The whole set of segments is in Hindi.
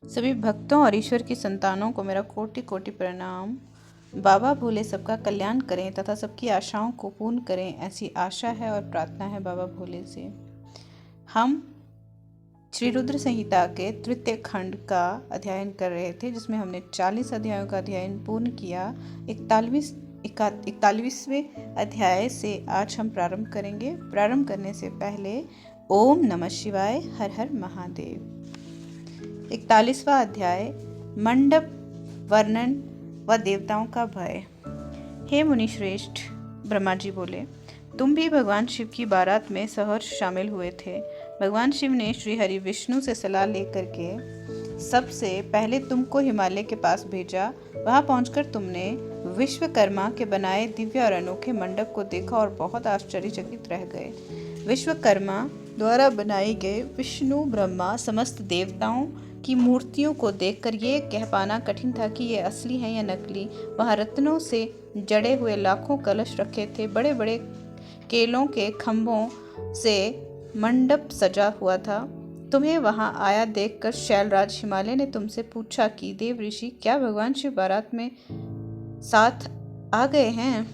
सभी भक्तों और ईश्वर की संतानों को मेरा कोटि कोटि प्रणाम। बाबा भोले सबका कल्याण करें तथा सबकी आशाओं को पूर्ण करें, ऐसी आशा है और प्रार्थना है बाबा भोले से। हम श्री रुद्र संहिता के तृतीय खंड का अध्ययन कर रहे थे, जिसमें हमने 40 अध्यायों का अध्ययन पूर्ण किया। 41वें अध्याय से आज हम प्रारंभ करेंगे। प्रारंभ करने से पहले ओम नमः शिवाय, हर हर महादेव। 41वां अध्याय, मंडप वर्णन व देवताओं का भय। हे मुनि श्रेष्ठ, ब्रह्मा जी बोले, तुम भी भगवान शिव की बारात में सहर्ष शामिल हुए थे। भगवान शिव ने श्री हरि विष्णु से सलाह लेकर के सबसे पहले तुमको हिमालय के पास भेजा। वहां पहुंचकर तुमने विश्वकर्मा के बनाए दिव्य और अनोखे मंडप को देखा और बहुत आश्चर्यचकित रह गए। विश्वकर्मा द्वारा बनाए गए विष्णु, ब्रह्मा, समस्त देवताओं की मूर्तियों को देखकर ये कह पाना कठिन था कि ये असली हैं या नकली। वहाँ रत्नों से जड़े हुए लाखों कलश रखे थे। बड़े बड़े केलों के खंभों से मंडप सजा हुआ था। तुम्हें वहाँ आया देखकर शैलराज हिमालय ने तुमसे पूछा कि देव ऋषि, क्या भगवान शिव बारात में साथ आ गए हैं?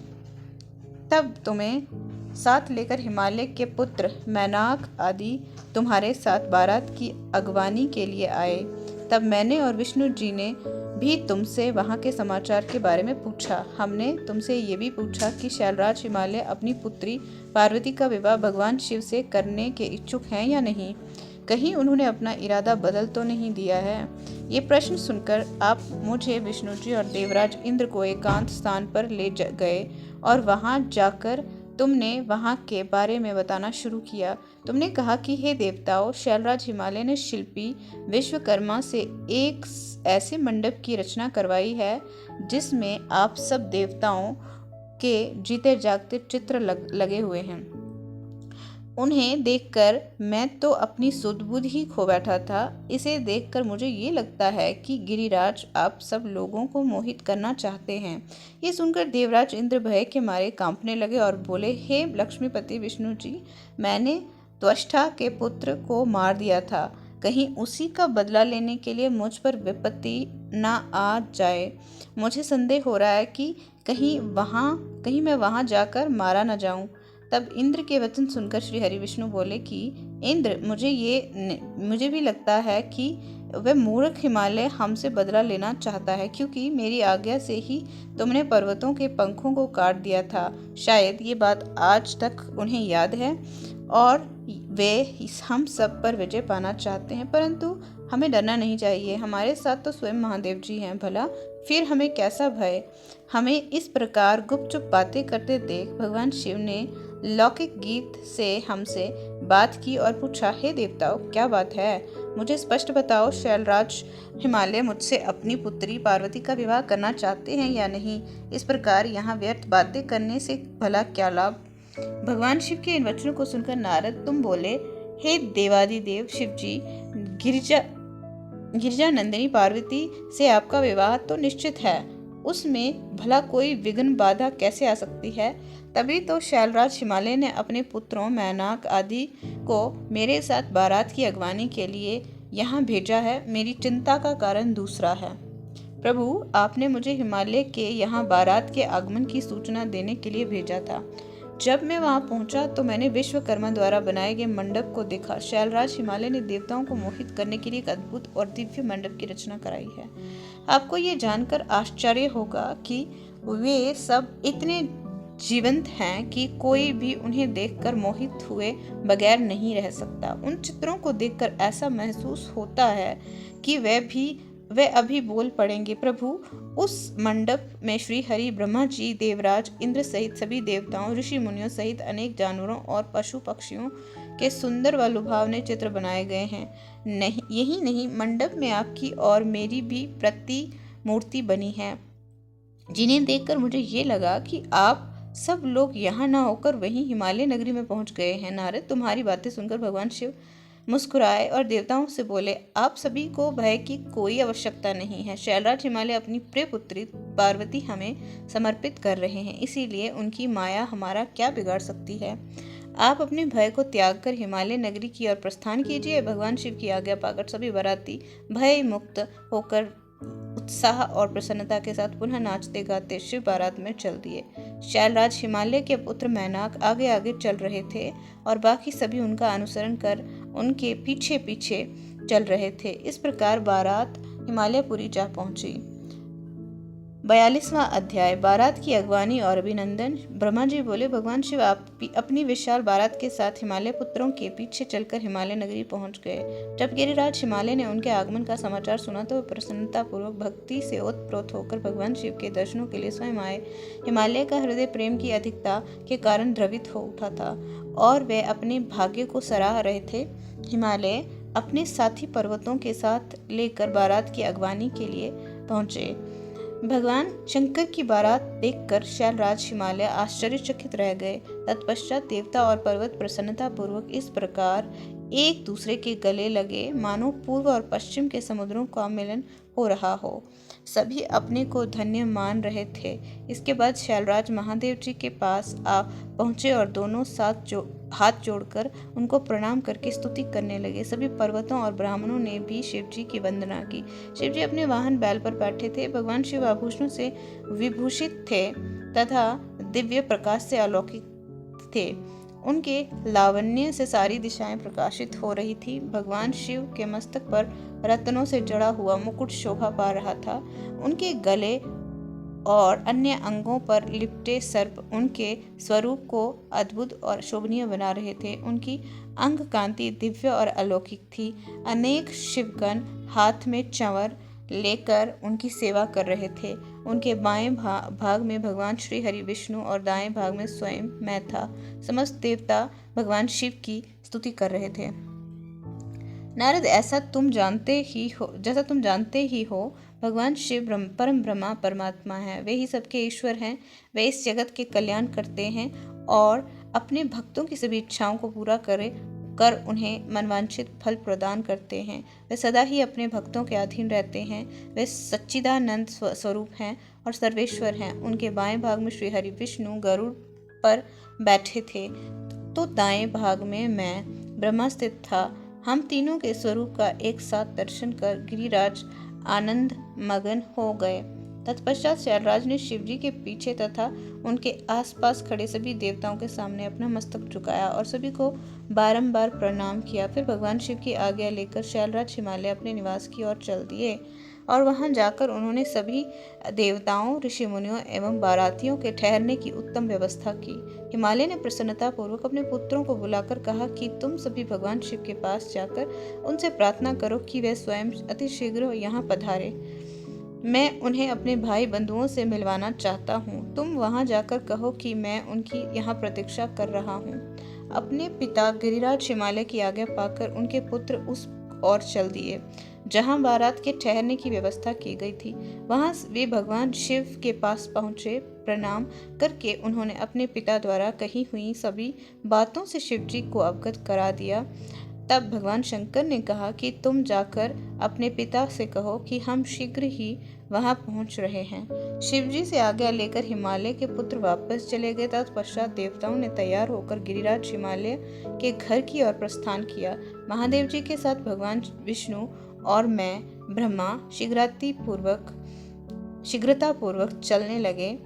तब तुम्हें साथ लेकर हिमालय के पुत्र मैनाक आदि तुम्हारे साथ बारात की अगवानी के लिए आए। तब मैंने और विष्णु जी ने भी तुमसे वहाँ के समाचार के बारे में पूछा। हमने तुमसे ये भी पूछा कि शैलराज हिमालय अपनी पुत्री पार्वती का विवाह भगवान शिव से करने के इच्छुक हैं या नहीं। कहीं उन्होंने अपना इरादा बदल तो नहीं दिया है। ये प्रश्न सुनकर आप मुझे, विष्णु जी और देवराज इंद्र को एकांत स्थान पर ले गए और वहाँ जाकर तुमने वहाँ के बारे में बताना शुरू किया। तुमने कहा कि हे देवताओं, शैलराज हिमालय ने शिल्पी विश्वकर्मा से एक ऐसे मंडप की रचना करवाई है जिसमें आप सब देवताओं के जीते जागते चित्र लगे हुए हैं। उन्हें देखकर मैं तो अपनी सुध-बुध ही खो बैठा था। इसे देखकर मुझे ये लगता है कि गिरिराज आप सब लोगों को मोहित करना चाहते हैं। ये सुनकर देवराज इंद्र भय के मारे कांपने लगे और बोले, हे लक्ष्मीपति विष्णु जी, मैंने त्वष्टा के पुत्र को मार दिया था। कहीं उसी का बदला लेने के लिए मुझ पर विपत्ति ना आ जाए। मुझे संदेह हो रहा है कि कहीं मैं वहाँ जाकर मारा न जाऊँ। तब इंद्र के वचन सुनकर श्री हरि विष्णु बोले कि इंद्र, मुझे भी लगता है कि वह मूर्ख हिमालय हमसे बदला लेना चाहता है, क्योंकि मेरी आज्ञा से ही तुमने पर्वतों के पंखों को काट दिया था। शायद ये बात आज तक उन्हें याद है और वे हम सब पर विजय पाना चाहते हैं, परंतु हमें डरना नहीं चाहिए। हमारे साथ तो स्वयं महादेव जी हैं, भला फिर हमें कैसा भय। हमें इस प्रकार गुपचुप बातें करते देख भगवान शिव ने लौकिक गीत से हमसे बात की और पूछा, हे देवताओं, क्या बात है? मुझे स्पष्ट बताओ, शैलराज हिमालय मुझसे अपनी पुत्री पार्वती का विवाह करना चाहते हैं या नहीं? इस प्रकार यहाँ व्यर्थ बातें करने से भला क्या लाभ? भगवान शिव के इन वचनों को सुनकर नारद तुम बोले, हे देवादिदेव शिव जी, गिरिजा नंदिनी पार्वती से आपका विवाह तो निश्चित है, उसमें भला कोई विघ्न बाधा कैसे आ सकती है? तभी तो शैलराज हिमालय ने अपने पुत्रों मैनाक आदि को मेरे साथ बारात की अगवानी के लिए यहाँ भेजा है। मेरी चिंता का कारण दूसरा है। प्रभु, आपने मुझे हिमालय के यहाँ बारात के आगमन की सूचना देने के लिए भेजा था। जब मैं वहां पहुंचा तो मैंने विश्वकर्मा द्वारा बनाए गए मंडप को देखा। शैलराज हिमालय ने देवताओं को मोहित करने के लिए एक अद्भुत और दिव्य मंडप की रचना कराई है। आपको ये जानकर आश्चर्य होगा कि वे सब इतने जीवंत हैं कि कोई भी उन्हें देखकर मोहित हुए बगैर नहीं रह सकता। उन चित्रों को देखकर ऐसा महसूस होता है कि वे अभी बोल पड़ेंगे। प्रभु, उस मंडप में श्री हरि, ब्रह्मा जी, देवराज इंद्र सहित सभी देवताओं, ऋषि मुनियों सहित अनेक जानवरों और पशु पक्षियों के सुंदर व लुभावने चित्र बनाए गए हैं। यही नहीं, मंडप में आपकी और मेरी भी मूर्ति बनी है, जिन्हें देखकर मुझे ये लगा कि आप सब लोग यहाँ न होकर वहीं हिमालय नगरी में पहुंच गए हैं। नारद, तुम्हारी बातें सुनकर भगवान शिव मुस्कुराए और देवताओं से बोले, आप सभी को भय की कोई आवश्यकता नहीं है। शैलराज हिमालय अपनी प्रिय पुत्री पार्वती हमें समर्पित कर रहे हैं, इसीलिए उनकी माया हमारा क्या बिगाड़ सकती है। आप अपने भय को त्याग कर हिमालय नगरी की ओर प्रस्थान कीजिए। भगवान शिव की आज्ञा पाकर सभी बाराती भय मुक्त होकर उत्साह और प्रसन्नता के साथ पुनः नाचते गाते शिव बारात में चल दिए। शैलराज हिमालय के पुत्र मैनाक आगे आगे चल रहे थे और बाकी सभी उनका अनुसरण कर उनके पीछे पीछे चल रहे थे। इस प्रकार बारात हिमालयपुरी जा पहुंची। 42वां अध्याय, बारात की अगवानी और अभिनंदन। ब्रह्मा जी बोले, भगवान शिव आप अपनी विशाल बारात के साथ हिमालय पुत्रों के पीछे चलकर हिमालय नगरी पहुंच गए। जब गिरिराज हिमालय ने उनके आगमन का समाचार सुना तो प्रसन्नता पूर्वक भक्ति से ओतप्रोत होकर भगवान शिव के दर्शनों के लिए स्वयं आए। हिमालय का हृदय प्रेम की अधिकता के कारण द्रवित हो उठा था और वे अपने भाग्य को सराह रहे थे। हिमालय अपने साथी पर्वतों के साथ लेकर बारात की अगवानी के लिए पहुंचे। भगवान शंकर की बारात देखकर शैलराज हिमालय आश्चर्यचकित रह गए। तत्पश्चात देवता और पर्वत प्रसन्नता पूर्वक इस प्रकार एक दूसरे के गले लगे मानो पूर्व और पश्चिम के समुद्रों का मिलन हो रहा हो। सभी अपने को धन्य मान रहे थे। इसके बाद शैलराज महादेव जी के पास आ पहुंचे और दोनों हाथ जोड़कर उनको प्रणाम करके स्तुति करने लगे। सभी पर्वतों और ब्राह्मणों ने भी शिव जी की वंदना की। शिव जी अपने वाहन बैल पर बैठे थे। भगवान शिव आभूषणों से विभूषित थे तथा दिव्य प्रकाश से अलौकिक थे। उनके लावण्य से सारी दिशाएं प्रकाशित हो रही थी। भगवान शिव के मस्तक पर रत्नों से जड़ा हुआ मुकुट शोभा पा रहा था। उनके गले और अन्य अंगों पर लिपटे सर्प उनके स्वरूप को अद्भुत और शोभनीय बना रहे थे। उनकी अंग कांति दिव्य और अलौकिक थी। अनेक शिवगण हाथ में चंवर लेकर उनकी सेवा कर रहे थे। उनके बाएं भाग में भगवान श्री हरि विष्णु और दाएं भाग में स्वयं मैं था। समस्त देवता भगवान शिव की स्तुति कर रहे थे। नारद, जैसा तुम जानते ही हो भगवान शिव परम ब्रह्मा परमात्मा है। वे ही सबके ईश्वर हैं। वे इस जगत के कल्याण करते हैं और अपने भक्तों की सभी इच्छाओं को पूरा कर उन्हें मनवांछित फल प्रदान करते हैं। वे सदा ही अपने भक्तों के अधीन रहते हैं। वे सच्चिदानंद स्वरूप हैं और सर्वेश्वर हैं। उनके बाएं भाग में श्री हरि विष्णु गरुड़ पर बैठे थे तो दाएं भाग में मैं ब्रह्मा स्थित था। हम तीनों के स्वरूप का एक साथ दर्शन कर गिरिराज आनंद मगन हो गए। तत्पश्चात शैलराज ने शिवजी के पीछे तथा उनके आसपास खड़े सभी देवताओं के सामने अपना मस्तक झुकाया और सभी को बारंबार प्रणाम किया। फिर भगवान शिव की आज्ञा लेकर शैलराज हिमालय अपने निवास की ओर चल दिए और वहां जाकर उन्होंने सभी देवताओं, ऋषि मुनियों एवं बारातियों के ठहरने की उत्तम व्यवस्था की। हिमालय ने प्रसन्नता पूर्वक अपने पुत्रों को बुलाकर कहा कि तुम सभी भगवान शिव के पास जाकर उनसे प्रार्थना करो कि वे स्वयं अतिशीघ्र यहाँ पधारे। मैं उन्हें अपने भाई बंधुओं से मिलवाना चाहता हूँ। तुम वहां जाकर कहो कि मैं उनकी यहाँ प्रतीक्षा कर रहा हूँ। अपने पिता गिरिराज हिमालय की आज्ञा पाकर उनके पुत्र उस ओर चल दिए जहां बारात के ठहरने की व्यवस्था की गई थी। वहां वे भगवान शिव के पास पहुंचे। प्रणाम करके उन्होंने अपने पिता द्वारा कही हुई सभी बातों से शिव जी को अवगत करा दिया। तब भगवान शंकर ने कहा कि तुम जाकर अपने पिता से कहो कि हम शीघ्र ही वहां पहुंच रहे हैं। शिवजी से आज्ञा लेकर हिमालय के पुत्र वापस चले गए। तत्पश्चात देवताओं ने तैयार होकर गिरिराज हिमालय के घर की ओर प्रस्थान किया। महादेव जी के साथ भगवान विष्णु और मैं ब्रह्मा शीघ्रता पूर्वक चलने लगे।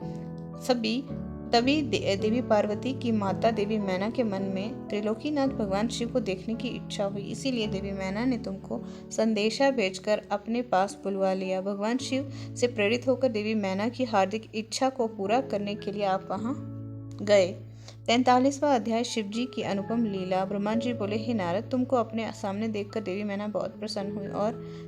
तभी देवी पार्वती की माता देवी मैना के मन में त्रिलोकीनाथ भगवान शिव को देखने की इच्छा हुई। इसीलिए देवी मैना ने तुमको संदेशा भेजकर अपने पास बुलवा लिया। भगवान शिव से प्रेरित होकर देवी मैना की हार्दिक इच्छा को पूरा करने के लिए आप वहां गए। 43वां अध्याय, शिव जी की अनुपम लीला। ब्रह्मा जी बोले, हे नारद, तुमको अपने सामने देखकर देवी मैना बहुत प्रसन्न हुई और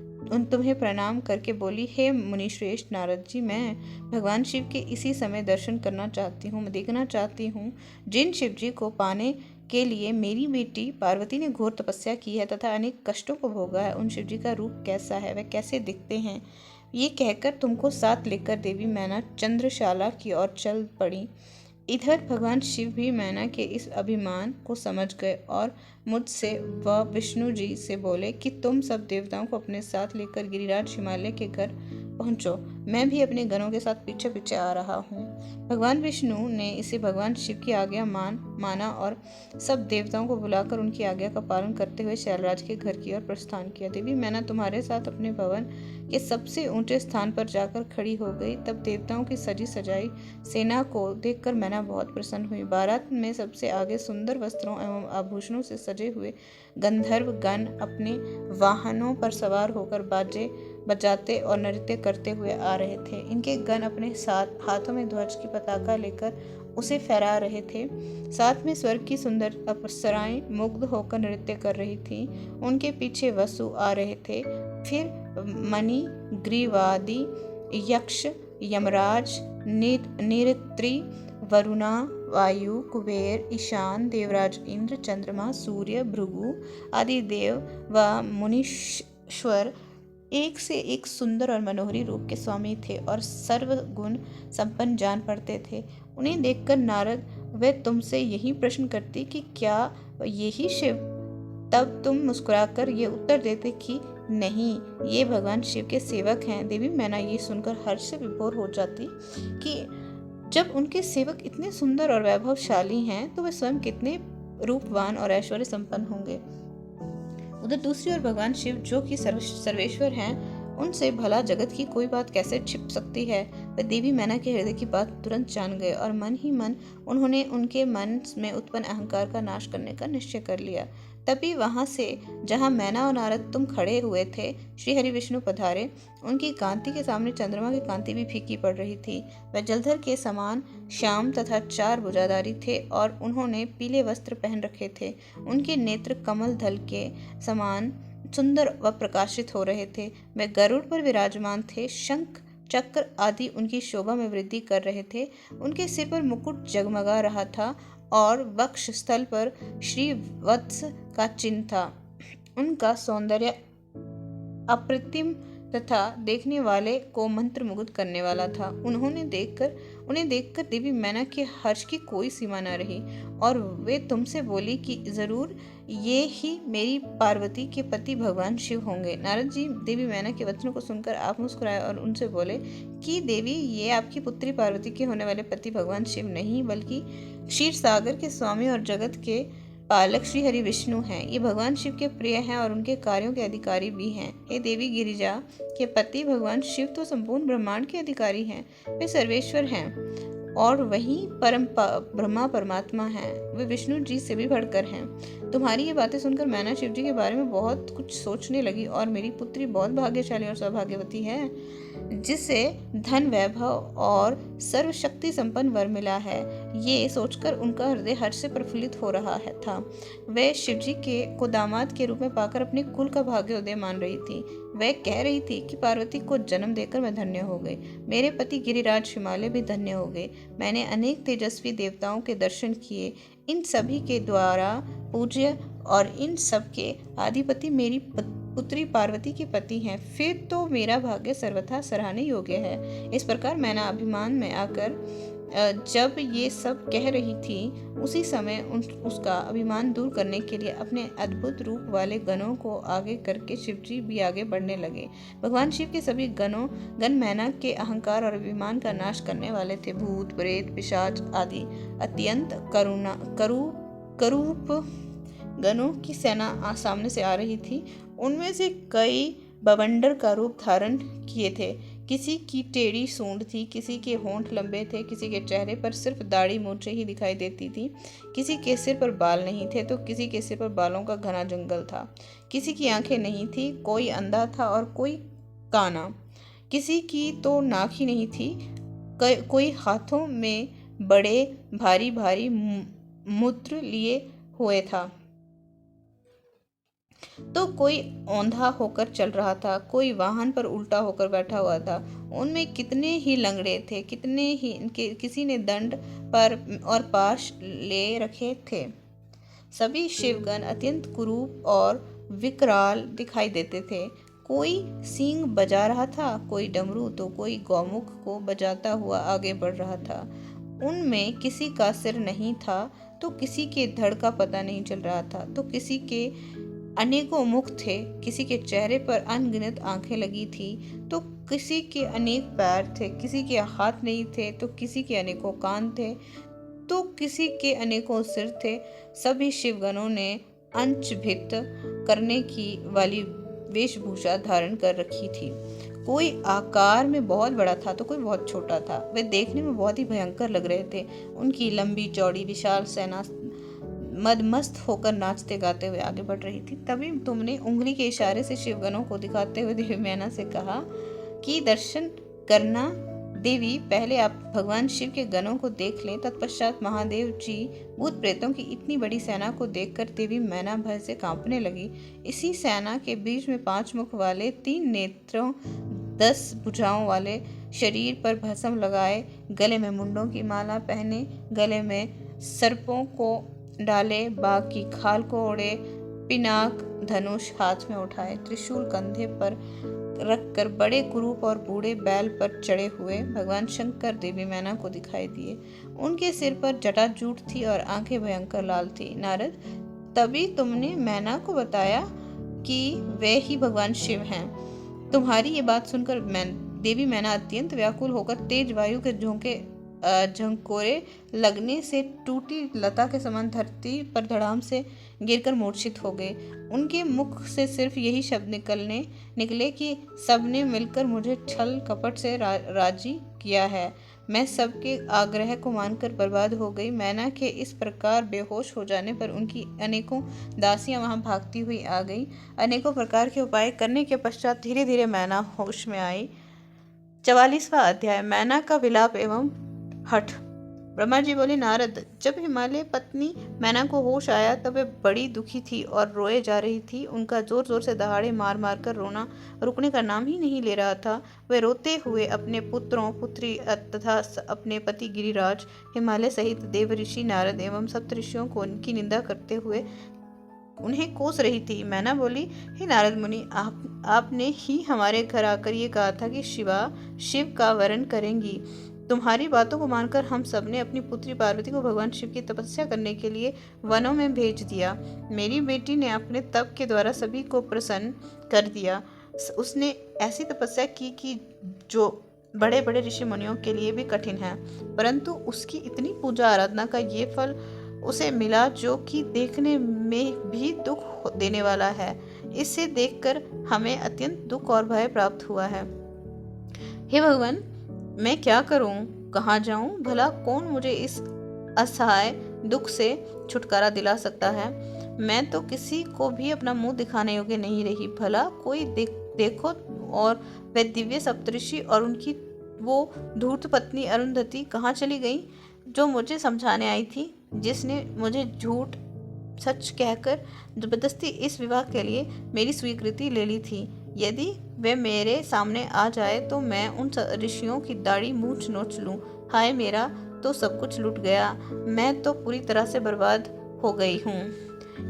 तुम्हें प्रणाम करके बोली, हे मुनिश्रेष्ठ नारद जी, मैं भगवान शिव के इसी समय दर्शन करना चाहती हूँ, देखना चाहती हूँ। जिन शिव जी को पाने के लिए मेरी बेटी पार्वती ने घोर तपस्या की है तथा अनेक कष्टों को भोगा है, उन शिव जी का रूप कैसा है, वे कैसे दिखते हैं। ये कहकर तुमको साथ लेकर देवी मैना चंद्रशाला की ओर चल पड़ी। इधर भगवान शिव भी मैना के इस अभिमान को समझ गए और मुझसे व विष्णु जी से बोले कि तुम सब देवताओं को अपने साथ लेकर गिरिराज हिमालय के घर पहुंचो, मैं भी अपने गणों के साथ पीछे पीछे आ रहा हूँ। भगवान विष्णु ने इसे भगवान शिव की आज्ञा माना और सब देवताओं को बुलाकर उनकी आज्ञा का पालन करते हुए शैलराज के घर की ओर प्रस्थान किया। देवी मैना तुम्हारे साथ अपने भवन के सबसे ऊंचे स्थान पर जाकर खड़ी हो गई। तब देवताओं की सजी सजाई सेना को देखकर मैना बहुत प्रसन्न हुई। बारात में सबसे आगे सुंदर वस्त्रों एवं आभूषणों से सजे हुए गंधर्व गण अपने वाहनों पर सवार होकर बाजे बजाते और नृत्य करते हुए आ रहे थे। इनके गण अपने साथ हाथों में ध्वज की पताका लेकर उसे फहरा रहे थे। साथ में स्वर्ग की सुंदर अप्सराएं मुग्ध होकर नृत्य कर रही थीं। उनके पीछे वसु आ रहे थे, फिर मणि ग्रीवादि यक्ष, यमराज, निरत्री, वरुणा, वायु, कुबेर, ईशान, देवराज इंद्र, चंद्रमा, सूर्य, भृगु आदि देव व मुनीश्वर एक से एक सुंदर और मनोहरी रूप के स्वामी थे और सर्वगुण संपन्न जान पड़ते थे। उन्हें देखकर नारद वे तुमसे यही प्रश्न करती कि क्या यही शिव? तब तुम मुस्कुराकर ये उत्तर देते कि नहीं, ये भगवान शिव के सेवक हैं। देवी मैना ये सुनकर हर्ष से विभोर हो जाती कि जब उनके सेवक इतने सुंदर और वैभवशाली हैं तो वे स्वयं कितने रूपवान और ऐश्वर्य संपन्न होंगे। उधर दूसरी ओर भगवान शिव जो कि सर्वेश्वर हैं, उनसे भला जगत की कोई बात कैसे छिप सकती है। वे देवी मैना के हृदय की बात तुरंत जान गए और मन ही मन उन्होंने उनके मन में उत्पन्न अहंकार का नाश करने का निश्चय कर लिया। तभी वहां से जहां मैना और नारद तुम खड़े हुए थे, श्री हरि विष्णु पधारे। उनकी कांति के सामने चंद्रमा की कांति भी फीकी पड़ रही थी। वह जलधर के समान श्याम तथा 4 भुजाधारी थे और उन्होंने पीले वस्त्र पहन रखे थे। उनके नेत्र कमल दल के समान सुंदर व प्रकाशित हो रहे थे। वे गरुड़ पर विराजमान थे। शंख चक्र आदि उनकी शोभा में वृद्धि कर रहे थे। उनके सिर पर मुकुट जगमगा रहा था और वक्ष स्थल पर श्री वत्स का चिन्ह था। उनका सौंदर्य अप्रतिम तथा देखने वाले को मंत्रमुग्ध करने वाला था। उन्हें देखकर देवी मैना के हर्ष की कोई सीमा न रही और वे तुमसे बोली कि जरूर ये ही मेरी पार्वती के पति भगवान शिव होंगे। नारद जी देवी मैना के वचनों को सुनकर आप मुस्कुराए और उनसे बोले कि देवी, ये आपकी पुत्री पार्वती के होने वाले पति भगवान शिव नहीं बल्कि क्षीर सागर के स्वामी और जगत के पालक श्री हरि विष्णु हैं। ये भगवान शिव के प्रिय हैं और उनके कार्यों के अधिकारी भी हैं। हे देवी गिरिजा के पति भगवान शिव तो संपूर्ण ब्रह्मांड के अधिकारी हैं। वे सर्वेश्वर हैं और वही ब्रह्मा परमात्मा हैं। वे विष्णु जी से भी बढ़कर हैं। तुम्हारी ये बातें सुनकर मैना शिव जी के बारे में बहुत कुछ सोचने लगी और मेरी पुत्री बहुत भाग्यशाली और सौभाग्यवती है, जिसे धन, वैभव और सर्वशक्ति संपन्न वर मिला है। ये सोचकर उनका हृदय हर्ष से प्रफुल्लित हो रहा था। वे शिवजी को दामाद के रूप में पाकर अपने कुल का भाग्योदय मान रही थी। वह कह रही थी कि पार्वती को जन्म देकर मैं धन्य हो गई। मेरे पति गिरिराज हिमालय भी धन्य हो गए। मैंने अनेक तेजस्वी देवताओं के दर्शन किए। इन सभी के द्वारा पूज्य और इन सब के अधिपति मेरी पुत्री पार्वती के पति हैं। फिर तो मेरा भाग्य सर्वथा सराहने योग्य है। इस प्रकार मैना अभिमान में आकर जब ये सब कह रही थी, उसी समय उसका अभिमान दूर करने के लिए अपने अद्भुत रूप वाले गणों को आगे करके शिवजी भी आगे बढ़ने लगे। भगवान शिव के सभी गण मैना के अहंकार और अभिमान का नाश करने वाले थे। भूत, प्रेत, पिशाच आदि अत्यंत करूप गणों की सेना सामने से आ रही थी। उनमें से कई बवंडर का रूप धारण किए थे। किसी की टेढ़ी सूंड थी, किसी के होंठ लंबे थे, किसी के चेहरे पर सिर्फ दाढ़ी मूंछें ही दिखाई देती थी, किसी के सिर पर बाल नहीं थे तो किसी के सिर पर बालों का घना जंगल था। किसी की आंखें नहीं थी, कोई अंधा था और कोई काना। किसी की तो नाक ही नहीं थी। कोई हाथों में बड़े भारी भारी मूत्र लिए हुए था तो कोई औंधा होकर चल रहा था, कोई वाहन पर उल्टा होकर बैठा हुआ था। उनमें कितने ही लंगड़े थे, किसी ने दंड पर और पाश ले रखे थे। सभी शिवगण अत्यंत कुरूप और विकराल दिखाई देते थे। कोई सींग बजा रहा था, कोई डमरू तो कोई गौमुख को बजाता हुआ आगे बढ़ रहा था। उनमें किसी का सिर नहीं था तो किसी के धड़ का पता नहीं चल रहा था तो किसी के अनेकों मुख थे, किसी के चेहरे पर अनगिनत आंखें लगी थी, तो किसी के अनेक पैर थे, किसी के हाथ नहीं थे, तो किसी के अनेकों कान थे, तो किसी के अनेकों सिर थे। सभी शिवगणों ने अंशभित करने की वाली वेशभूषा धारण कर रखी थी। कोई आकार में बहुत बड़ा था तो कोई बहुत छोटा था। वे देखने में बहुत ही भयंकर लग रहे थे। उनकी लंबी चौड़ी विशाल सेना मदमस्त होकर नाचते गाते हुए आगे बढ़ रही थी। तभी तुमने उंगली के इशारे से शिवगणों को दिखाते हुए देवी मैना से कहा कि दर्शन करना। देवी, पहले आप भगवान शिव के गणों को देख लें, तत्पश्चात महादेव जी भूत प्रेतों की इतनी बड़ी सेना को देखकर देवी मैना भय से कांपने लगी। इसी सेना के बीच में 5 मुख वाले, 3 नेत्रों, 10 भुजाओं वाले, शरीर पर भस्म लगाए, गले में मुंडों की माला पहने, गले में सर्पों को डाले, बाघ की खाल को ओढ़े, पिनाक धनुष हाथ में उठाए, त्रिशूल कंधे पर रखकर बड़े कुरूप और बूढ़े बैल पर चढ़े हुए भगवान शंकर देवी मैना को दिखाई दिए। उनके सिर पर जटाजूट थी और आंखें भयंकर लाल थी। नारद, तभी तुमने मैना को बताया कि वे ही भगवान शिव हैं। तुम्हारी ये बात सुनकर देवी मैना अत्यंत व्याकुल होकर तेज वायु के झंकोरे लगने से टूटी लता के समान धरती पर धड़ाम से गिरकर मूर्छित हो गए। उनके मुख से सिर्फ यही शब्द निकले कि सबने मिलकर मुझे छल कपट से राजी किया है। मैं सबके आग्रह को मानकर बर्बाद हो गई। मैना के इस प्रकार बेहोश हो जाने पर उनकी अनेकों दासियां वहां भागती हुई आ गईं। अनेकों प्रकार के उपाय करने के पश्चात धीरे धीरे मैना होश में आई। 44वां अध्याय, मैना का विलाप एवं हठ। ब्रह्मा जी बोले, नारद, जब हिमालय पत्नी मैना को होश आया तब वे बड़ी दुखी थी और रोए जा रही थी। उनका जोर जोर से दहाड़े मार मार कर रोना रुकने का नाम ही नहीं ले रहा था। वे रोते हुए अपने पुत्रों, पुत्री तथा अपने पति गिरिराज, हिमालय सहित देव ऋषि नारद एवं सप्तऋषियों को उनकी निंदा करते हुए उन्हें कोस रही थी। मैना बोली, हे नारद मुनि, आपने ही हमारे घर आकर ये कहा था कि शिवा शिव का वरण करेंगी। तुम्हारी बातों को मानकर हम सब ने अपनी पुत्री पार्वती को भगवान शिव की तपस्या करने के लिए वनों में भेज दिया। मेरी बेटी ने अपने तप के द्वारा सभी को प्रसन्न कर दिया। उसने ऐसी तपस्या की कि जो बड़े बड़े ऋषि मुनियों के लिए भी कठिन है, परंतु उसकी इतनी पूजा आराधना का ये फल उसे मिला जो कि देखने में भी दुख देने वाला है। इसे देखकर हमें अत्यंत दुख और भय प्राप्त हुआ है। हे भगवान, मैं क्या करूं, कहाँ जाऊं? भला कौन मुझे इस असहाय दुख से छुटकारा दिला सकता है? मैं तो किसी को भी अपना मुंह दिखाने योग्य नहीं रही। भला कोई देखो। और वे दिव्य सप्तऋषि और उनकी वो धूर्त पत्नी अरुंधति कहाँ चली गई, जो मुझे समझाने आई थी, जिसने मुझे झूठ सच कहकर जबरदस्ती इस विवाह के लिए मेरी स्वीकृति ले ली थी। यदि वे मेरे सामने आ जाए तो मैं उन ऋषियों की दाढ़ी मूंछ नोच लूं। हाय, मेरा तो सब कुछ लुट गया। मैं तो पूरी तरह से बर्बाद हो गई हूँ।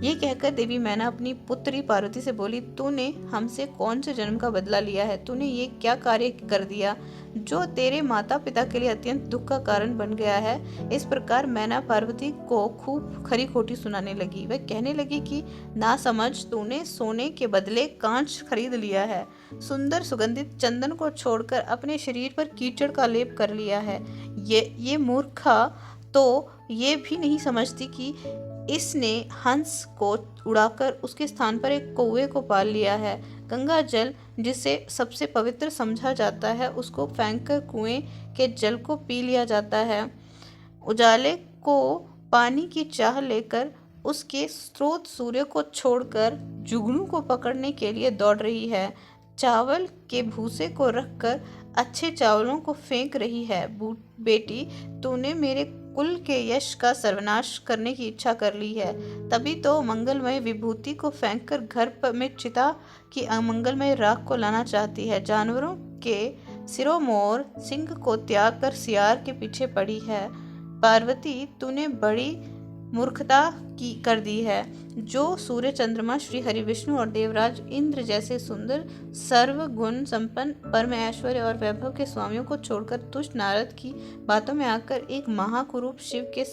ये कहकर देवी मैना अपनी पुत्री पार्वती से बोली, तूने हमसे कौन से जन्म का बदला लिया है? तूने ये क्या कार्य कर दिया जो तेरे माता पिता के लिए अत्यंत दुख का कारण बन गया है? इस प्रकार मैना पार्वती को खूब खरी खोटी सुनाने लगी। वह कहने लगी कि ना समझ, तूने सोने के बदले कांच खरीद लिया है, सुंदर सुगंधित चंदन को छोड़कर अपने शरीर पर कीचड़ का लेप कर लिया है। ये मूर्खा तो ये भी नहीं समझती कि इसने हंस को उड़ाकर उसके स्थान पर एक कौवे को पाल लिया है। गंगा जल, जिसे सबसे पवित्र समझा जाता है, उसको फेंककर कुएं के जल को पी लिया जाता है। उजाले को पानी की चाह लेकर उसके स्रोत सूर्य को छोड़कर जुगनू को पकड़ने के लिए दौड़ रही है। चावल के भूसे को रखकर अच्छे चावलों को फेंक रही है। बेटी, तूने मेरे कुल के यश का सर्वनाश करने की इच्छा कर ली है। तभी तो मंगलमय विभूति को फेंककर घर में चिता की अमंगलमय राख को लाना चाहती है। जानवरों के सिरोमोर सिंह को त्याग कर सियार के पीछे पड़ी है। पार्वती, तूने बड़ी मूर्खता की कर दी है। जो सूर्य, चंद्रमा, श्री हरि विष्णु और देवराज इंद्र जैसे सुंदर, सर्व गुण संपन्न, परम ऐश्वर्य और वैभव के स्वामियों को छोड़कर तुष्ट नारद की बातों में आकर एक महाकुरूप शिव के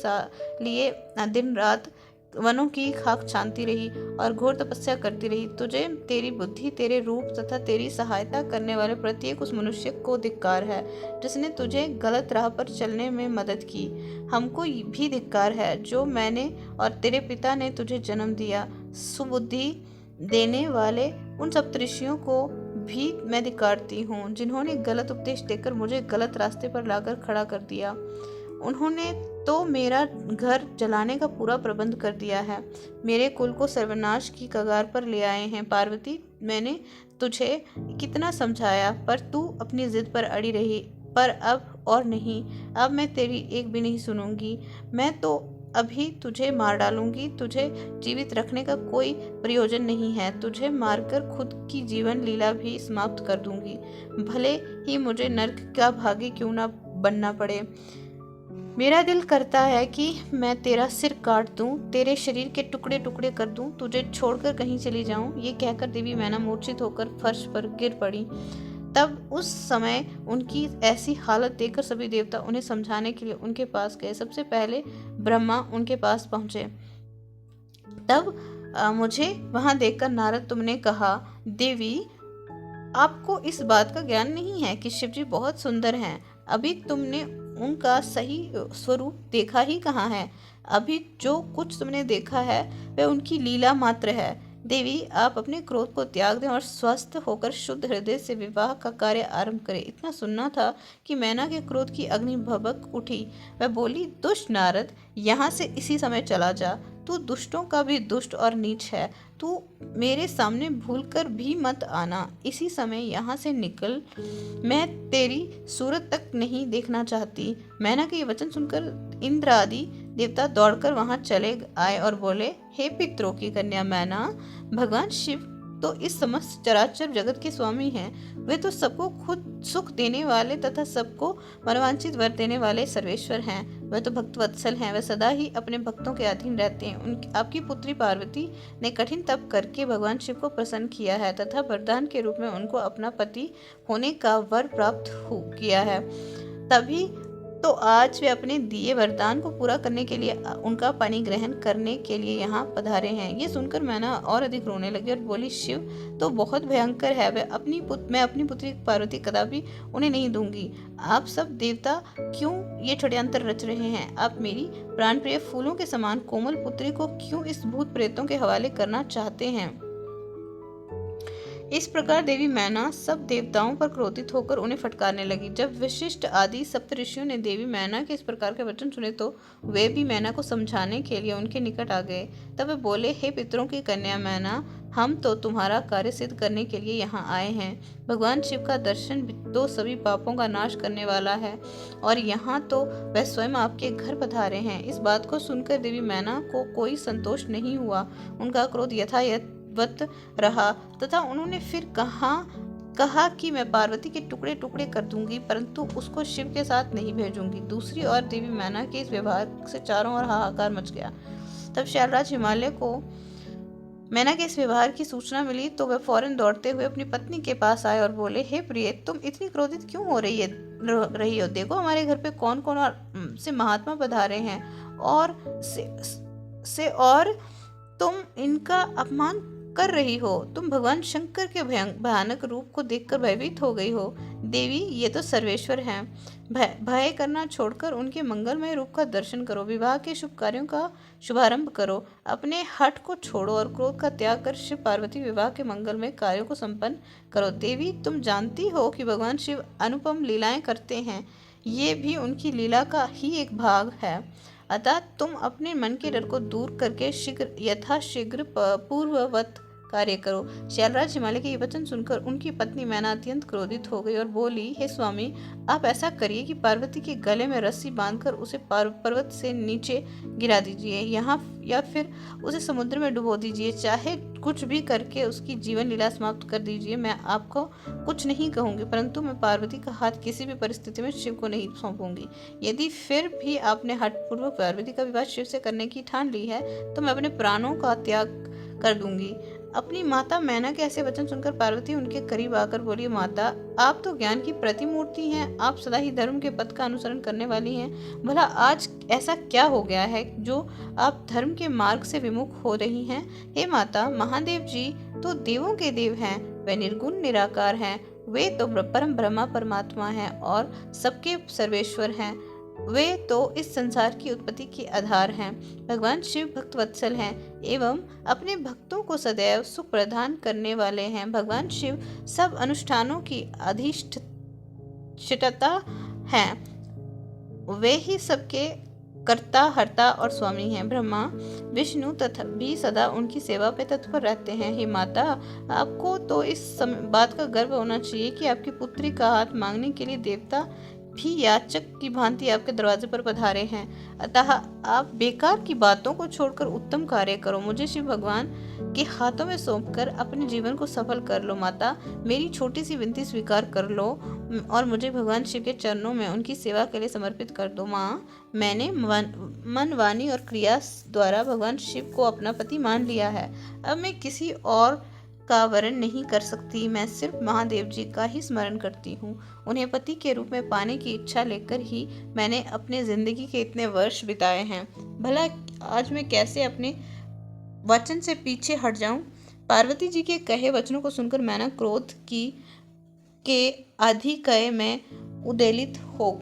लिए दिन रात वनों की खाक छानती रही और घोर तपस्या करती रही। तुझे, तेरी बुद्धि, तेरे रूप तथा तेरी सहायता करने वाले प्रत्येक उस मनुष्य को धिक्कार है जिसने तुझे गलत राह पर चलने में मदद की। हमको भी धिक्कार है जो मैंने और तेरे पिता ने तुझे जन्म दिया। सुबुद्धि देने वाले उन सप्तऋषियों को भी मैं धिक्कारती हूँ जिन्होंने गलत उपदेश देकर मुझे गलत रास्ते पर लाकर खड़ा कर दिया। उन्होंने तो मेरा घर जलाने का पूरा प्रबंध कर दिया है, मेरे कुल को सर्वनाश की कगार पर ले आए हैं। पार्वती, मैंने तुझे कितना समझाया पर तू अपनी जिद पर अड़ी रही। पर अब और नहीं, अब मैं तेरी एक भी नहीं सुनूंगी। मैं तो अभी तुझे मार डालूंगी। तुझे जीवित रखने का कोई प्रयोजन नहीं है। तुझे मारकर खुद की जीवन लीला भी समाप्त कर दूंगी, भले ही मुझे नर्क का भागी क्यों ना बनना पड़े। मेरा दिल करता है कि मैं तेरा सिर काट दूं, तेरे शरीर के टुकड़े टुकड़े कर दूं, तुझे छोड़कर कहीं चली जाऊं। ये कहकर देवी मैना मूर्छित होकर फर्श पर गिर पड़ी। तब उस समय उनकी ऐसी हालत देखकर सभी देवता उन्हें समझाने के लिए उनके पास गए। सबसे पहले ब्रह्मा उनके पास पहुंचे। तब मुझे वहां देखकर नारद तुमने कहा, देवी, आपको इस बात का ज्ञान नहीं है कि शिवजी बहुत सुंदर हैं। अभी तुमने उनका सही स्वरूप देखा ही कहाँ है। अभी जो कुछ तुमने देखा है वह उनकी लीला मात्र है। देवी, आप अपने क्रोध को त्याग दें और स्वस्थ होकर शुद्ध हृदय से विवाह का कार्य आरंभ करें। इतना सुनना था कि मैना के क्रोध की अग्नि भभक उठी। वह बोली, दुष्ट नारद, यहाँ से इसी समय चला जा। तू दुष्टों का भी दुष्ट और नीच है। तू मेरे सामने भूलकर भी मत आना। इसी समय यहाँ से निकल, मैं तेरी सूरत तक नहीं देखना चाहती। मैना के ये वचन सुनकर इंद्र आदि देवता दौड़कर वहां चले आए और बोले, हे पितरों की कन्या मैना, भगवान शिव तो इस समस्त चराचर जगत के स्वामी हैं। वे तो सबको खुद सुख देने वाले तथा सबको मनवांछित वर देने वाले सर्वेश्वर हैं। वह तो भक्त वत्सल हैं। वह सदा ही अपने भक्तों के अधीन रहते हैं। आपकी पुत्री पार्वती ने कठिन तप करके भगवान शिव को प्रसन्न किया है तथा वरदान के रूप में उनको अपना पति होने का वर प्राप्त किया है। तभी तो आज वे अपने दिए वरदान को पूरा करने के लिए उनका पानी ग्रहण करने के लिए यहाँ पधारे हैं। ये सुनकर मैना और अधिक रोने लगी और बोली, शिव तो बहुत भयंकर है। मैं अपनी पुत्री पार्वती कदापि उन्हें नहीं दूंगी। आप सब देवता क्यों ये षड्यंत्र रच रहे हैं? आप मेरी प्राण प्रिय फूलों के समान कोमल पुत्री को क्यों इस भूत प्रेतों के हवाले करना चाहते हैं? इस प्रकार देवी मैना सब देवताओं पर क्रोधित होकर उन्हें फटकारने लगी। जब वशिष्ठ आदि सप्तऋषियों ने देवी मैना के इस प्रकार के वचन सुने तो वे भी मैना को समझाने के लिए उनके निकट आ गए। तब वे बोले, हे पितरों की कन्या मैना, हम तो तुम्हारा कार्य सिद्ध करने के लिए यहाँ आए हैं। भगवान शिव का दर्शन तो सभी पापों का नाश करने वाला है और यहाँ तो वह स्वयं आपके घर पधारे हैं। इस बात को सुनकर देवी मैना को कोई संतोष नहीं हुआ। उनका क्रोध यथायथ रहा तथा उन्होंने फिर कहा कि मैं पार्वती के टुकड़े टुकड़े कर दूंगी, परंतु उसको शिव के साथ नहीं भेजूंगी। दूसरी ओर देवी मैना के इस व्यवहार से चारों ओर हाहाकार मच गया। तब शैलराज हिमालय को मैना के इस व्यवहार की सूचना मिली तो वह फौरन दौड़ते हुए अपनी पत्नी के पास आए और बोले, हे प्रिय, तुम इतनी क्रोधित क्यों हो रही हो? देखो हमारे घर पे कौन कौन से महात्मा पधारे हैं और तुम इनका अपमान कर रही हो। तुम भगवान शंकर के भयानक रूप को देखकर भयभीत हो गई हो। देवी, ये तो सर्वेश्वर हैं। भय करना छोड़कर उनके मंगलमय रूप का दर्शन करो। विवाह के शुभ कार्यों का शुभारंभ करो। अपने हठ को छोड़ो और क्रोध का त्याग कर शिव पार्वती विवाह के मंगलमय कार्यों को संपन्न करो। देवी, तुम जानती हो कि भगवान शिव अनुपम लीलाएं करते हैं। ये भी उनकी लीला का ही एक भाग है। अतः तुम अपने मन के डर को दूर करके यथाशीघ्र पूर्ववत कार्य करो। शैलराज हिमालय के ये वचन सुनकर उनकी पत्नी मैना अत्यंत क्रोधित हो गई और बोली, हे स्वामी, आप ऐसा करिए कि पार्वती के गले में रस्सी बांधकर उसे पर्वत से नीचे गिरा दीजिए या फिर उसे समुद्र में डुबो दीजिए। चाहे कुछ भी करके उसकी जीवन लीला समाप्त कर दीजिए। मैं आपको कुछ नहीं कहूंगी, परंतु मैं पार्वती का हाथ किसी भी परिस्थिति में शिव को नहीं सौंपूंगी। यदि फिर भी आपने हठपूर्वक पार्वती का विवाह शिव से करने की ठान ली है तो मैं अपने प्राणों का त्याग कर दूंगी। अपनी माता मैना के ऐसे वचन सुनकर पार्वती उनके करीब आकर बोली, माता आप तो ज्ञान की प्रतिमूर्ति हैं, आप सदा ही धर्म के पथ का अनुसरण करने वाली हैं। भला आज ऐसा क्या हो गया है जो आप धर्म के मार्ग से विमुख हो रही हैं? हे माता, महादेव जी तो देवों के देव हैं, वे निर्गुण निराकार हैं, वे तो परम ब्रह्मा परमात्मा हैं और सबके सर्वेश्वर हैं। वे तो इस संसार की उत्पत्ति के आधार हैं। भगवान शिव भक्त वत्सल हैं एवं अपने भक्तों को सदैव सुख प्रदान करने वाले हैं। भगवान शिव सब अनुष्ठानों की अधिष्ठाता हैं। वे ही सबके कर्ता, हर्ता और स्वामी हैं। ब्रह्मा विष्णु तथा भी सदा उनकी सेवा पे तत्पर रहते हैं। हे माता, आपको तो इस बात का गर्व होना चाहिए कि आपकी पुत्री का हाथ मांगने के लिए देवता भी याचक की भांति आपके दरवाजे पर पधारे हैं। अतः आप बेकार की बातों को छोड़कर उत्तम कार्य करो, मुझे शिव भगवान के हाथों में सौंपकर अपने जीवन को सफल कर लो। माता, मेरी छोटी सी विनती स्वीकार कर लो और मुझे भगवान शिव के चरणों में उनकी सेवा के लिए समर्पित कर दो। माँ, मैंने मन, वाणी और क्रिया द्वारा भगवान शिव को अपना पति मान लिया है। अब मैं किसी और का वरण नहीं कर सकती। मैं सिर्फ महादेव जी का ही स्मरण करती हूँ। उन्हें पति के रूप में पाने की इच्छा लेकर ही मैंने अपने जिंदगी के इतने वर्ष बिताए हैं। भला आज मैं कैसे अपने वचन से पीछे हट जाऊं? पार्वती जी के कहे वचनों को सुनकर मैना क्रोध के अधिकय में उद्वेलित हो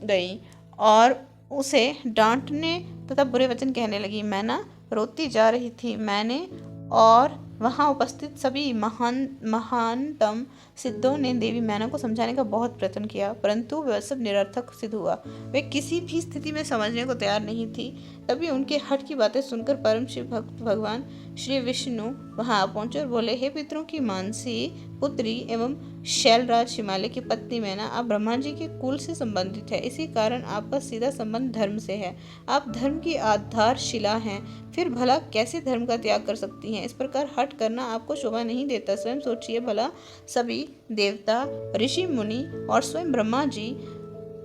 गई और उसे डांटने तथा बुरे वचन कहने लगी। मैना रोती जा रही थी। मैंने और वहां उपस्थित सभी महानतम सिद्धों ने देवी मैना को समझाने का बहुत प्रयत्न किया, परंतु वह सब निरर्थक सिद्ध हुआ। वे किसी भी स्थिति में समझने को तैयार नहीं थी। तभी उनके हठ की बातें सुनकर परम शिव भक्त भगवान श्री विष्णु वहां पहुंचे और बोले, हे पितरों की मानसी पुत्री एवं शैलराज हिमालय की पत्नी मैना, आप ब्रह्मा जी के कुल से संबंधित है। इसी कारण आपका सीधा संबंध धर्म से है। आप धर्म की आधारशिला हैं, फिर भला कैसे धर्म का त्याग कर सकती हैं? इस प्रकार हट करना आपको शोभा नहीं देता। स्वयं सोचिए, भला सभी देवता, ऋषि मुनि और स्वयं ब्रह्मा जी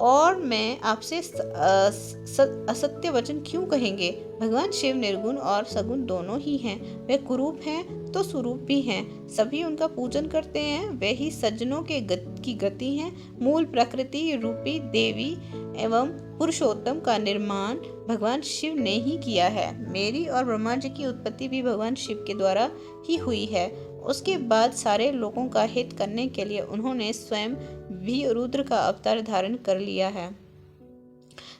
और मैं आपसे असत्य वचन क्यों कहेंगे? भगवान शिव निर्गुण और सगुण दोनों ही हैं। वे कुरूप हैं तो स्वरूप भी हैं। सभी उनका पूजन करते हैं। वे ही सज्जनों की गति हैं। मूल प्रकृति रूपी देवी एवं पुरुषोत्तम का निर्माण भगवान शिव ने ही किया है। मेरी और ब्रह्मा जी की उत्पत्ति भी भगवान शिव के द्वारा ही हुई है। उसके बाद सारे लोगों का हित करने के लिए उन्होंने स्वयं भी रुद्र का अवतार धारण कर लिया है।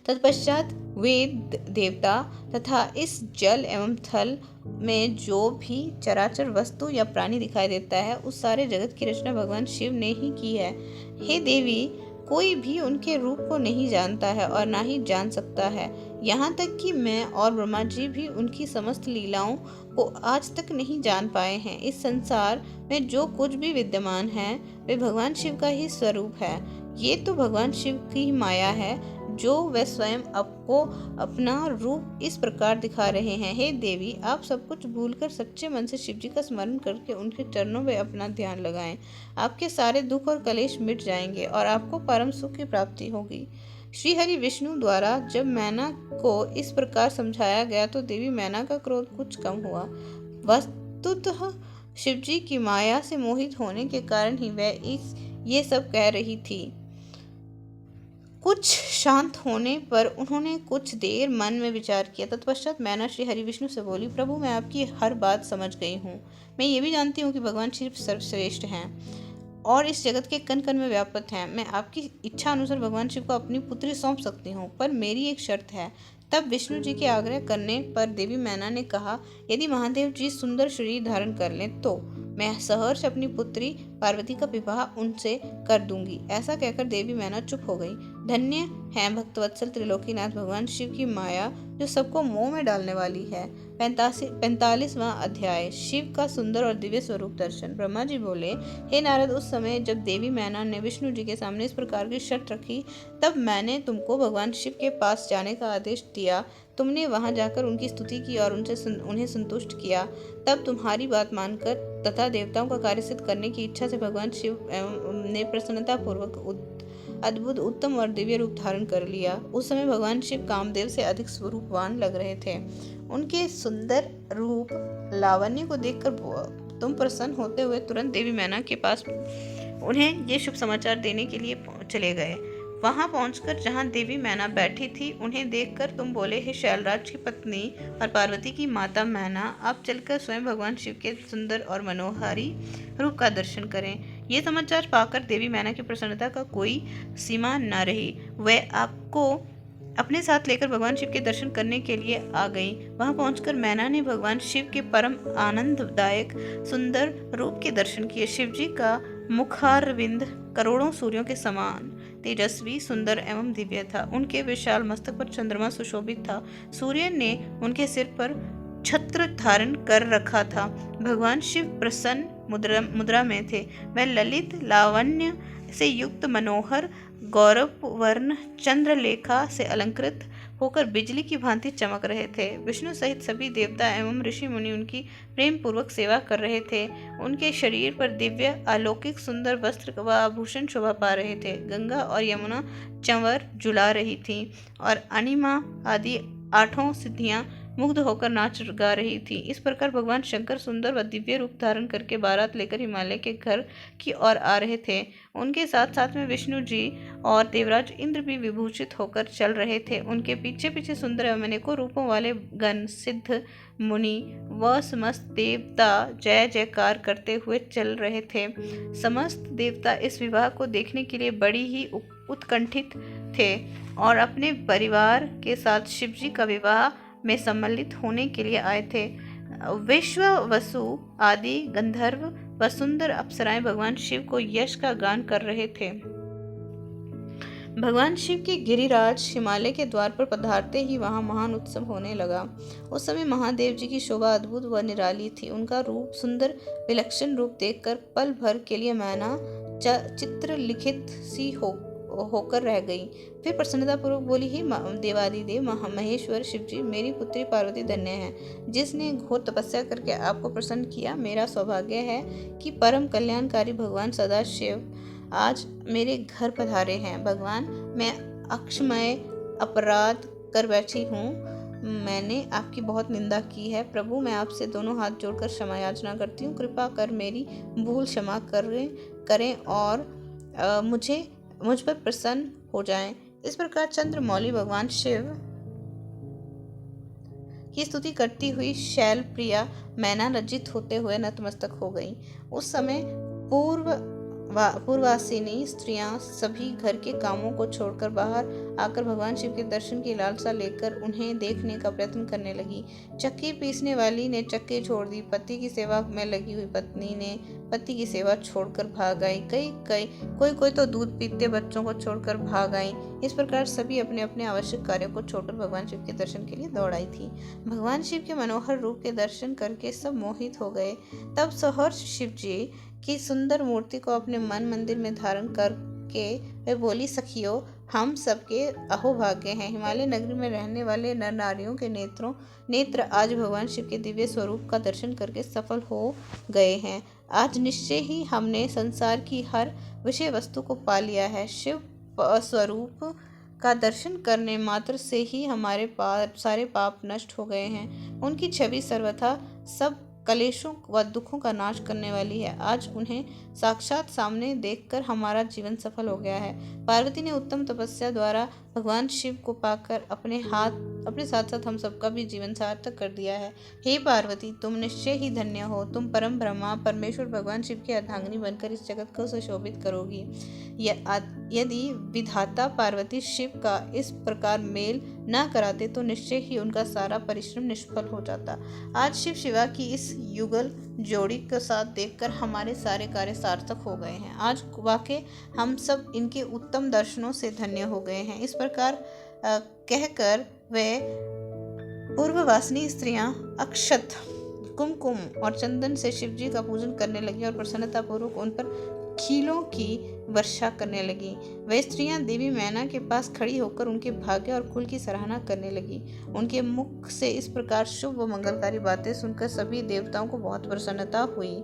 तत्पश्चात वेद, देवता तथा इस जल एवं थल में जो भी चराचर वस्तु या प्राणी दिखाई देता है, उस सारे जगत की रचना भगवान शिव ने ही की है। हे देवी, कोई भी उनके रूप को नहीं जानता है और ना ही जान सकता है। यहाँ तक कि मैं और ब्रह्मा जी भी उनकी समस्त लीलाओं को आज तक नहीं जान पाए हैं। इस संसार में जो कुछ भी विद्यमान है वे भगवान शिव का ही स्वरूप है। ये तो भगवान शिव की माया है जो वे स्वयं आपको अपना रूप इस प्रकार दिखा रहे हैं। हे देवी, आप सब कुछ भूलकर सच्चे मन से शिव जी का स्मरण करके उनके चरणों में अपना ध्यान लगाएं। आपके सारे दुख और कलेश मिट जाएंगे और आपको परम सुख की प्राप्ति होगी। श्री हरि विष्णु द्वारा जब मैना को इस प्रकार समझाया गया तो देवी मैना का क्रोध कुछ कम हुआ। वस्तुतः शिव जी की माया से मोहित होने के कारण ही वह ये सब कह रही थी। कुछ शांत होने पर उन्होंने कुछ देर मन में विचार किया। तत्पश्चात मैना श्री हरि विष्णु से बोली, प्रभु, मैं आपकी हर बात समझ गई हूँ। मैं ये भी जानती हूँ कि भगवान शिव सर्वश्रेष्ठ हैं और इस जगत के कण कण में व्याप्त हैं। मैं आपकी इच्छा अनुसार भगवान शिव को अपनी पुत्री सौंप सकती हूँ, पर मेरी एक शर्त है। तब विष्णु जी के आग्रह करने पर देवी मैना ने कहा, यदि महादेव जी सुंदर शरीर धारण कर लें तो मैं सहर्ष अपनी पुत्री पार्वती का विवाह उनसे कर दूंगी। ऐसा कहकर देवी मैना चुप हो गई। धन्य है भक्तवत्सल त्रिलोकीनाथ भगवान शिव की माया जो सबको मोह में डालने वाली है। 45वां अध्याय, शिव का सुंदर और दिव्य स्वरूप दर्शन। ब्रह्मा जी बोले, हे नारद, उस समय जब देवी मैना ने विष्णु जी के सामने इस प्रकार की शर्त रखी, तब मैंने तुमको भगवान शिव के पास जाने का आदेश दिया। तुमने वहां जाकर उनकी स्तुति की और उन्हें संतुष्ट किया। तब तुम्हारी बात मानकर तथा देवताओं का कार्य सिद्ध करने की इच्छा से भगवान शिव ने प्रसन्नता पूर्वक अद्भुत उत्तम और दिव्य रूप धारण कर लिया। उस समय भगवान शिव कामदेव से अधिक स्वरूपवान लग रहे थे। उनके सुंदर रूप लावण्य को देखकर तुम प्रसन्न होते हुए तुरंत देवी मैना के पास उन्हें ये शुभ समाचार देने के लिए चले गए। वहां पहुंचकर जहां देवी मैना बैठी थी, उन्हें देखकर तुम बोले, हे शैलराज की पत्नी और पार्वती की माता मैना, आप चलकर स्वयं भगवान शिव के सुंदर और मनोहारी रूप का दर्शन करें। ये समाचार पाकर देवी मैना की प्रसन्नता का कोई सीमा न रही। वह आपको अपने साथ लेकर भगवान शिव के दर्शन करने के लिए आ गई। वहां पहुंचकर मैना ने भगवान शिव के परम आनंददायक सुंदर रूप के दर्शन किए। शिव जी का मुखारविंद करोड़ों सूर्यों के समान तेजस्वी, सुंदर एवं दिव्य था। उनके विशाल मस्तक पर चंद्रमा सुशोभित था। सूर्य ने उनके सिर पर छत्र धारण कर रखा था। भगवान शिव प्रसन्न मुद्रा में थे। वह ललित लावण्य से युक्त मनोहर गौरवर्ण चंद्रलेखा से अलंकृत होकर बिजली की भांति चमक रहे थे। विष्णु सहित सभी देवता एवं ऋषि मुनि उनकी प्रेम पूर्वक सेवा कर रहे थे। उनके शरीर पर दिव्य अलौकिक सुंदर वस्त्र व आभूषण शोभा पा रहे थे। गंगा और यमुना चंवर झुला रही थीं और अनिमा आदि 8 सिद्धियां मुग्ध होकर नाच गा रही थी। इस प्रकार भगवान शंकर सुंदर व दिव्य रूप धारण करके बारात लेकर हिमालय के घर की ओर आ रहे थे। उनके साथ साथ में विष्णु जी और देवराज इंद्र भी विभूषित होकर चल रहे थे। उनके पीछे पीछे सुंदर एवं अनेकों रूपों वाले गण, सिद्ध, मुनि व समस्त देवता जय जयकार करते हुए चल रहे थे। समस्त देवता इस विवाह को देखने के लिए बड़ी ही उत्कंठित थे और अपने परिवार के साथ शिवजी का विवाह में सम्मिलित होने के लिए आए थे। विश्व वसु आदि गंधर्व व सुंदर अप्सराएं भगवान शिव को यश का गान कर रहे थे। भगवान शिव के गिरिराज हिमालय के द्वार पर पधारते ही वहां महान उत्सव होने लगा। उस समय महादेव जी की शोभा अद्भुत व निराली थी। उनका रूप सुंदर विलक्षण रूप देखकर पल भर के लिए मैना चित्र लिखित सी होकर रह गई। फिर प्रसन्नता पूर्वक बोली, ही देवादिदेव महेश्वर शिवजी, मेरी पुत्री पार्वती धन्य है जिसने घोर तपस्या करके आपको प्रसन्न किया। मेरा सौभाग्य है कि परम कल्याणकारी भगवान सदाशिव आज मेरे घर पधारे हैं। भगवान, मैं अक्षमय अपराध कर बैठी हूँ। मैंने आपकी बहुत निंदा की है। प्रभु, मैं आपसे दोनों हाथ जोड़कर क्षमा याचना करती हूँ। कृपा कर मेरी भूल क्षमा करें और मुझ पर प्रसन्न हो जाएं। इस प्रकार चंद्रमौली भगवान शिव की स्तुति करती हुई शैल प्रिया मैना लज्जित होते हुए नतमस्तक हो गई। उस समय पूर्ववासिनी स्त्रियां सभी घर के कामों को छोड़कर बाहर आकर भगवान शिव के दर्शन की लालसा लेकर उन्हें देखने का प्रयत्न करने लगी। चक्की पीसने वाली ने चक्की छोड़ दी। पति की सेवा में लगी हुई पत्नी ने पति की सेवा छोड़कर भाग आई। कोई तो दूध पीते बच्चों को छोड़कर भाग आई। इस प्रकार सभी अपने अपने आवश्यक कार्यों को छोड़कर भगवान शिव के दर्शन के लिए दौड़ आई थी। भगवान शिव के मनोहर रूप के दर्शन करके सब मोहित हो गए। तब सहर्ष शिव जी की सुंदर मूर्ति को अपने मन मंदिर में धारण करके वे बोली, सखियों, हम सबके अहोभाग्य हैं। हिमालय नगरी में रहने वाले नर नारियों के नेत्र आज भगवान शिव के दिव्य स्वरूप का दर्शन करके सफल हो गए हैं। आज निश्चय ही हमने संसार की हर विषय वस्तु को पा लिया है। शिव स्वरूप का दर्शन करने मात्र से ही हमारे सारे पाप नष्ट हो गए हैं। उनकी छवि सर्वथा सब कलेशों व दुखों का नाश करने वाली है। आज उन्हें साक्षात सामने देखकर हमारा जीवन सफल हो गया है। पार्वती ने उत्तम तपस्या द्वारा भगवान शिव को पाकर अपने साथ साथ हम सबका भी जीवन सार्थक कर दिया है। हे पार्वती, तुम निश्चय ही धन्य हो। तुम परम ब्रह्मा परमेश्वर भगवान शिव की अर्धांगिनी बनकर इस जगत को सुशोभित करोगी। यदि विधाता पार्वती शिव का इस प्रकार मेल न कराते तो निश्चय ही उनका सारा परिश्रम निष्फल हो जाता। आज शिव शिवा की इस युगल जोड़ी के साथ देखकर हमारे सारे कार्य सार्थक हो गए हैं। आज वाकई हम सब इनके उत्तम दर्शनों से धन्य हो गए हैं। इस प्रकार कहकर वे पूर्ववासिनी स्त्रियां अक्षत, कुमकुम और चंदन से शिवजी का पूजन करने लगी और प्रसन्नता पूर्वक उन पर खीलों की वर्षा करने लगी। वे स्त्रियां देवी मैना के पास खड़ी होकर उनके भाग्य और कुल की सराहना करने लगी। उनके मुख से इस प्रकार शुभ व मंगलकारी बातें सुनकर सभी देवताओं को बहुत प्रसन्नता हुई।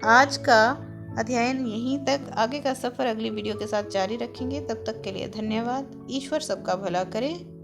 आज का अध्ययन यहीं तक, आगे का सफ़र अगली वीडियो के साथ जारी रखेंगे। तब तक के लिए धन्यवाद। ईश्वर सबका भला करे।